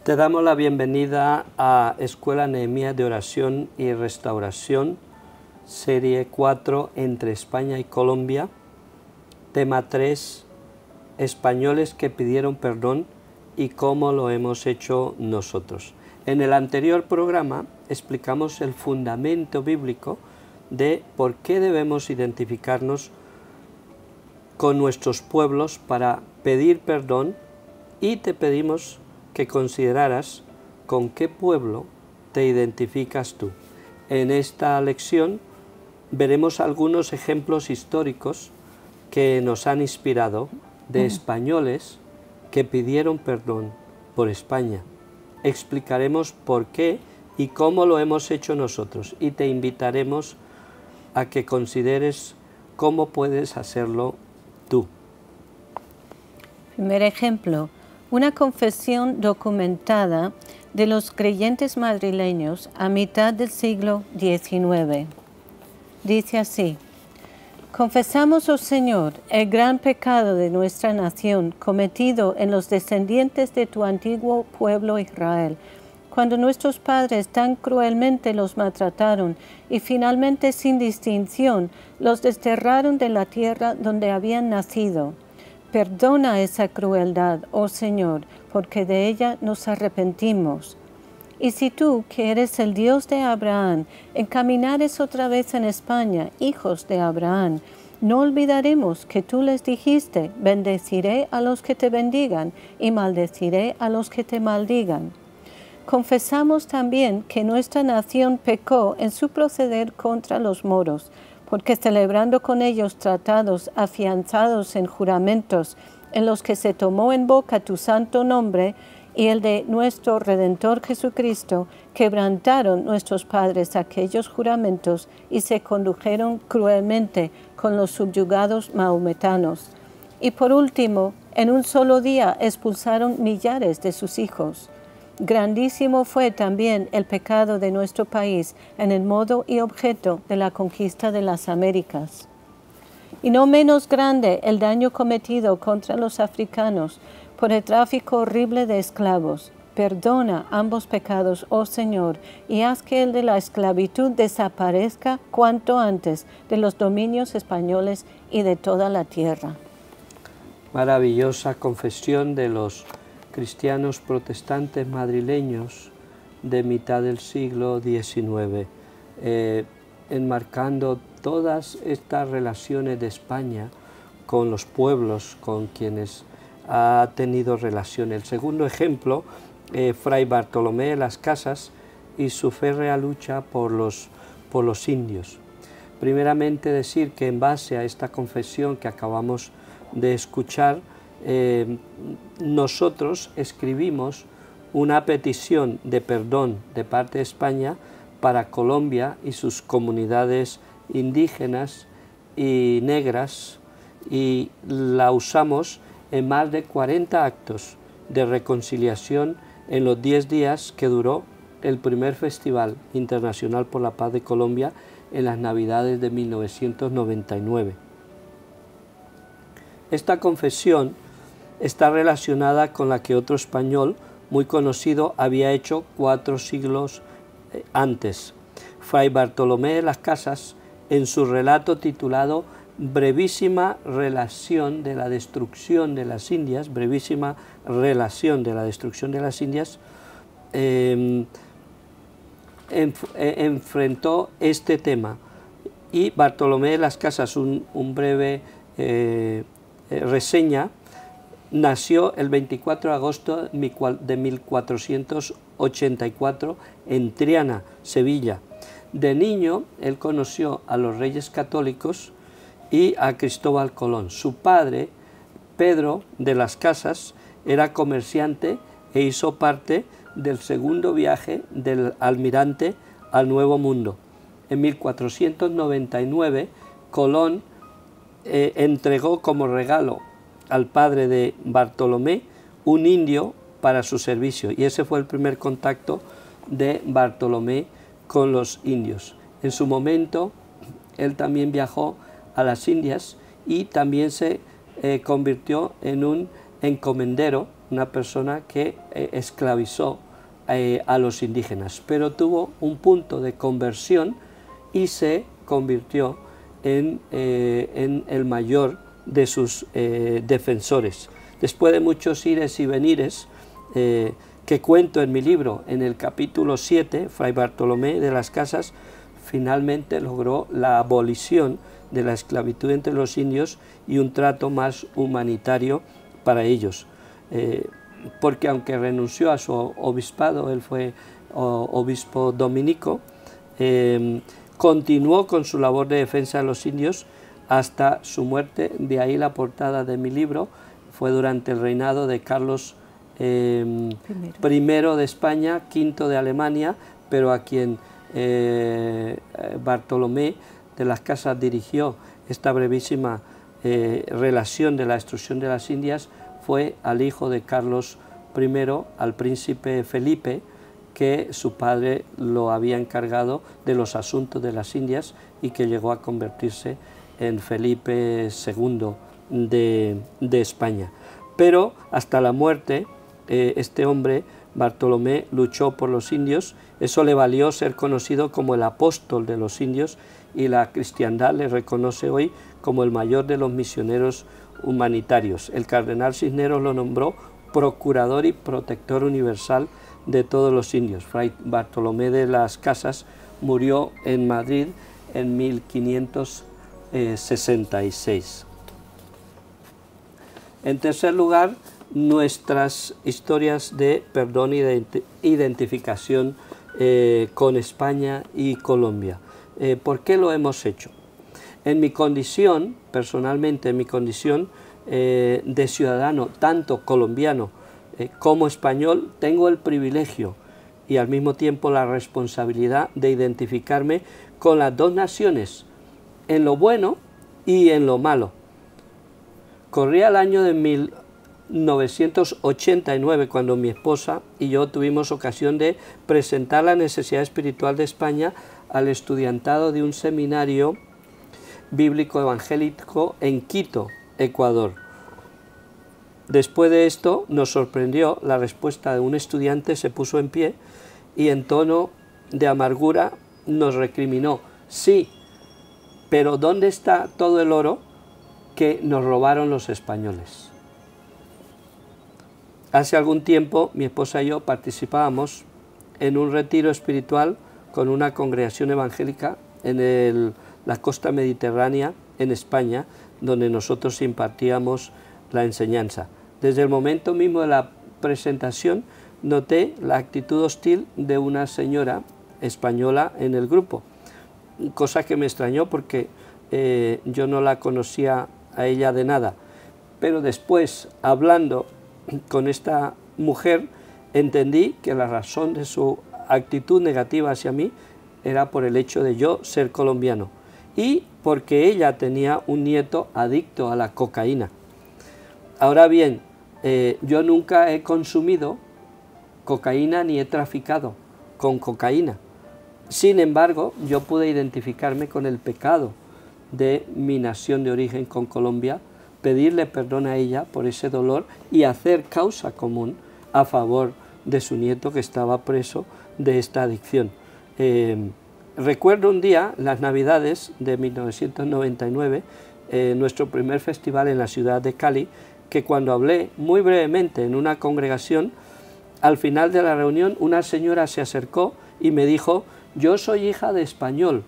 Te damos la bienvenida a Escuela Nehemías de Oración y Restauración, Serie 4, entre España y Colombia. Tema 3, españoles que pidieron perdón y cómo lo hemos hecho nosotros. En el anterior programa explicamos el fundamento bíblico de por qué debemos identificarnos con nuestros pueblos para pedir perdón, y te pedimos que consideraras con qué pueblo te identificas tú. En esta lección veremos algunos ejemplos históricos que nos han inspirado de españoles que pidieron perdón por España. Explicaremos por qué y cómo lo hemos hecho nosotros, y te invitaremos a que consideres cómo puedes hacerlo tú. Primer ejemplo, una confesión documentada de los creyentes madrileños a mitad del siglo XIX. Dice así: confesamos, oh Señor, el gran pecado de nuestra nación cometido en los descendientes de tu antiguo pueblo Israel, cuando nuestros padres tan cruelmente los maltrataron y finalmente sin distinción los desterraron de la tierra donde habían nacido. Perdona esa crueldad, oh Señor, porque de ella nos arrepentimos. Y si tú, que eres el Dios de Abraham, encaminares otra vez en España, hijos de Abraham, no olvidaremos que tú les dijiste: bendeciré a los que te bendigan y maldeciré a los que te maldigan. Confesamos también que nuestra nación pecó en su proceder contra los moros, porque celebrando con ellos tratados afianzados en juramentos, en los que se tomó en boca tu santo nombre y el de nuestro Redentor Jesucristo, quebrantaron nuestros padres aquellos juramentos y se condujeron cruelmente con los subyugados mahometanos. Y por último, en un solo día expulsaron millares de sus hijos. Grandísimo fue también el pecado de nuestro país en el modo y objeto de la conquista de las Américas. Y no menos grande el daño cometido contra los africanos por el tráfico horrible de esclavos. Perdona ambos pecados, oh Señor, y haz que el de la esclavitud desaparezca cuanto antes de los dominios españoles y de toda la tierra. Maravillosa confesión de los cristianos protestantes madrileños de mitad del siglo XIX, enmarcando todas estas relaciones de España con los pueblos con quienes ha tenido relación. El segundo ejemplo, Fray Bartolomé de las Casas y su férrea lucha por los indios. Primeramente decir que en base a esta confesión que acabamos de escuchar, nosotros escribimos una petición de perdón de parte de España para Colombia y sus comunidades indígenas y negras, y la usamos en más de 40 actos de reconciliación en los 10 días que duró el primer Festival Internacional por la Paz de Colombia en las Navidades de 1999. Esta confesión está relacionada con la que otro español muy conocido había hecho 4 siglos antes. Fray Bartolomé de las Casas, en su relato titulado Brevísima relación de la destrucción de las Indias, enfrentó este tema. Y Bartolomé de las Casas, un breve reseña, nació el 24 de agosto de 1484 en Triana, Sevilla. De niño, él conoció a los reyes católicos y a Cristóbal Colón. Su padre, Pedro de las Casas, era comerciante e hizo parte del segundo viaje del almirante al Nuevo Mundo. En 1499, Colón entregó como regalo al padre de Bartolomé un indio para su servicio, y ese fue el primer contacto de Bartolomé con los indios. En su momento, él también viajó a las Indias y también se convirtió en un encomendero una persona que esclavizó a los indígenas, pero tuvo un punto de conversión y se convirtió en el mayor de sus defensores. Después de muchos ires y venires, que cuento en mi libro, en el capítulo 7, Fray Bartolomé de las Casas finalmente logró la abolición de la esclavitud entre los indios y un trato más humanitario para ellos. Porque aunque renunció a su obispado, él fue obispo dominico, continuó con su labor de defensa de los indios hasta su muerte. De ahí la portada de mi libro. Fue durante el reinado de Carlos I de España, V de Alemania, pero a quien Bartolomé de las Casas dirigió esta brevísima relación de la destrucción de las Indias fue al hijo de Carlos I, al príncipe Felipe, que su padre lo había encargado de los asuntos de las Indias y que llegó a convertirse en Felipe II de España. Pero hasta la muerte, este hombre, Bartolomé, luchó por los indios. Eso le valió ser conocido como el apóstol de los indios, y la cristiandad le reconoce hoy como el mayor de los misioneros humanitarios. El cardenal Cisneros lo nombró procurador y protector universal de todos los indios. Fray Bartolomé de las Casas murió en Madrid en 1566. En tercer lugar, nuestras historias de perdón y de identificación con España y Colombia. ¿Por qué lo hemos hecho? En mi condición, personalmente, en mi condición de ciudadano, tanto colombiano como español, tengo el privilegio y al mismo tiempo la responsabilidad de identificarme con las dos naciones, en lo bueno y en lo malo. Corría el año de 1989 cuando mi esposa y yo tuvimos ocasión de presentar la necesidad espiritual de España al estudiantado de un seminario bíblico evangélico en Quito, Ecuador. Después de esto nos sorprendió la respuesta de un estudiante. Se puso en pie y en tono de amargura nos recriminó: sí, pero ¿dónde está todo el oro que nos robaron los españoles? Hace algún tiempo mi esposa y yo participábamos en un retiro espiritual con una congregación evangélica en la costa mediterránea, en España, donde nosotros impartíamos la enseñanza. Desde el momento mismo de la presentación noté la actitud hostil de una señora española en el grupo, cosa que me extrañó porque yo no la conocía a ella de nada. Pero después, hablando con esta mujer, entendí que la razón de su actitud negativa hacia mí era por el hecho de yo ser colombiano y porque ella tenía un nieto adicto a la cocaína. Ahora bien, yo nunca he consumido cocaína ni he traficado con cocaína. Sin embargo, yo pude identificarme con el pecado de mi nación de origen, con Colombia, pedirle perdón a ella por ese dolor y hacer causa común a favor de su nieto que estaba preso de esta adicción. Recuerdo un día, las Navidades de 1999, nuestro primer festival en la ciudad de Cali, que cuando hablé muy brevemente en una congregación, al final de la reunión una señora se acercó y me dijo: yo soy hija de español,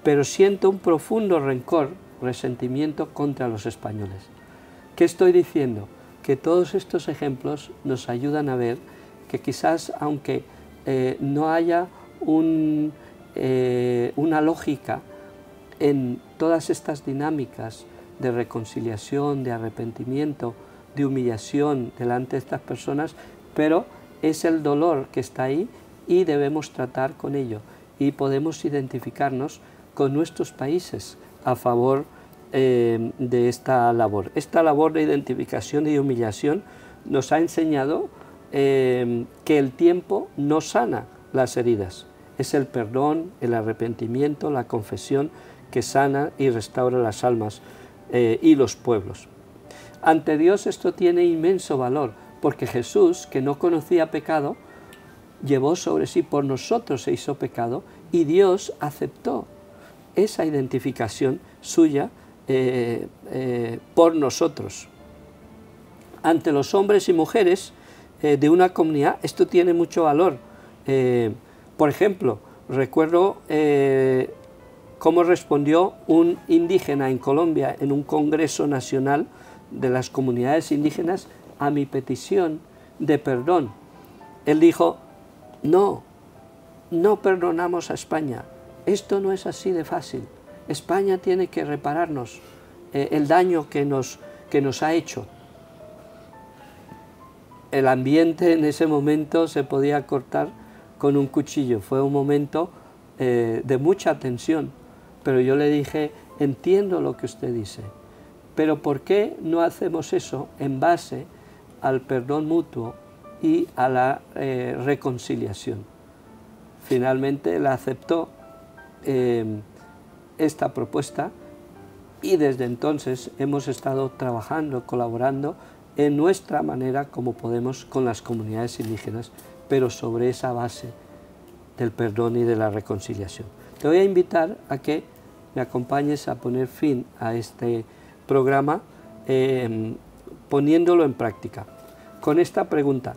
pero siento un profundo rencor, resentimiento contra los españoles. ¿Qué estoy diciendo? Que todos estos ejemplos nos ayudan a ver que quizás, aunque no haya una lógica en todas estas dinámicas de reconciliación, de arrepentimiento, de humillación delante de estas personas, pero es el dolor que está ahí y debemos tratar con ello, y podemos identificarnos con nuestros países a favor de esta labor. Esta labor de identificación y de humillación nos ha enseñado que el tiempo no sana las heridas. Es el perdón, el arrepentimiento, la confesión que sana y restaura las almas y los pueblos. Ante Dios esto tiene inmenso valor, porque Jesús, que no conocía pecado, llevó sobre sí, por nosotros se hizo pecado, y Dios aceptó esa identificación suya por nosotros. Ante los hombres y mujeres de una comunidad, esto tiene mucho valor. Por ejemplo, recuerdo cómo respondió un indígena en Colombia en un congreso nacional de las comunidades indígenas a mi petición de perdón. Él dijo: no perdonamos a España, esto no es así de fácil, España tiene que repararnos el daño que nos ha hecho. El ambiente en ese momento se podía cortar con un cuchillo, fue un momento de mucha tensión, pero yo le dije: entiendo lo que usted dice, pero ¿por qué no hacemos eso en base al perdón mutuo y a la reconciliación? Finalmente él aceptó esta propuesta y desde entonces hemos estado trabajando, colaborando en nuestra manera como podemos con las comunidades indígenas, pero sobre esa base del perdón y de la reconciliación. Te voy a invitar a que me acompañes a poner fin a este programa poniéndolo en práctica con esta pregunta.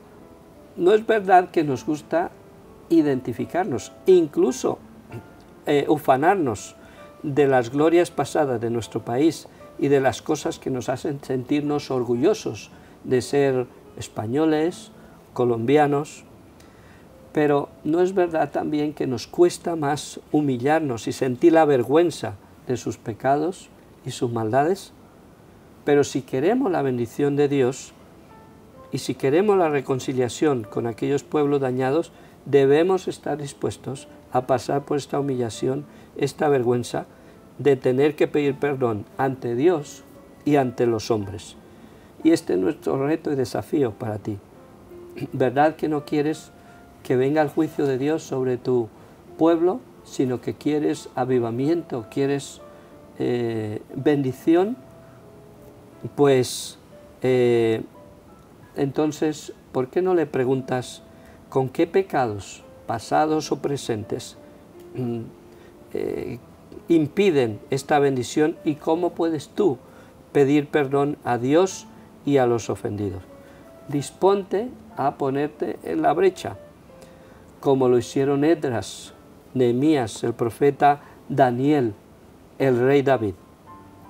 ¿No es verdad que nos gusta identificarnos, incluso ufanarnos de las glorias pasadas de nuestro país y de las cosas que nos hacen sentirnos orgullosos de ser españoles, colombianos? Pero ¿no es verdad también que nos cuesta más humillarnos y sentir la vergüenza de sus pecados y sus maldades? Pero si queremos la bendición de Dios y si queremos la reconciliación con aquellos pueblos dañados, debemos estar dispuestos a pasar por esta humillación, esta vergüenza de tener que pedir perdón ante Dios y ante los hombres. Y este es nuestro reto y desafío para ti. ¿Verdad que no quieres que venga el juicio de Dios sobre tu pueblo, sino que quieres avivamiento, quieres bendición? Pues entonces, ¿por qué no le preguntas con qué pecados, pasados o presentes, impiden esta bendición y cómo puedes tú pedir perdón a Dios y a los ofendidos? Disponte a ponerte en la brecha, como lo hicieron Esdras, Nehemías, el profeta Daniel, el rey David.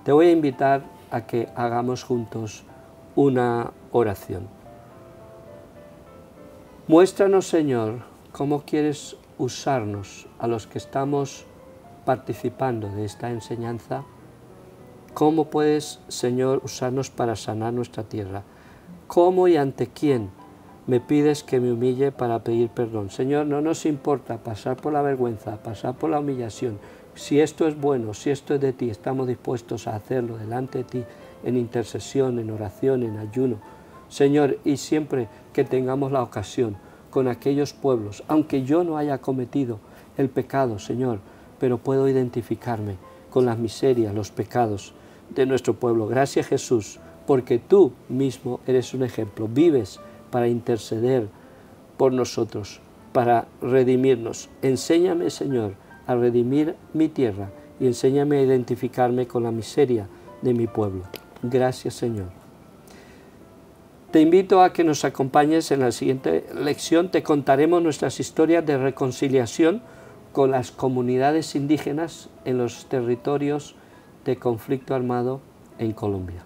Te voy a invitar a que hagamos juntos una oración. Muéstranos, Señor, cómo quieres usarnos a los que estamos participando de esta enseñanza. ¿Cómo puedes, Señor, usarnos para sanar nuestra tierra? ¿Cómo y ante quién me pides que me humille para pedir perdón? Señor, no nos importa pasar por la vergüenza, pasar por la humillación. Si esto es bueno, si esto es de ti, estamos dispuestos a hacerlo delante de ti, en intercesión, en oración, en ayuno. Señor, y siempre que tengamos la ocasión con aquellos pueblos, aunque yo no haya cometido el pecado, Señor, pero puedo identificarme con las miserias, los pecados de nuestro pueblo. Gracias, Jesús, porque tú mismo eres un ejemplo, vives para interceder por nosotros, para redimirnos. Enséñame, Señor, a redimir mi tierra y enséñame a identificarme con la miseria de mi pueblo. Gracias, Señor. Te invito a que nos acompañes en la siguiente lección. Te contaremos nuestras historias de reconciliación con las comunidades indígenas en los territorios de conflicto armado en Colombia.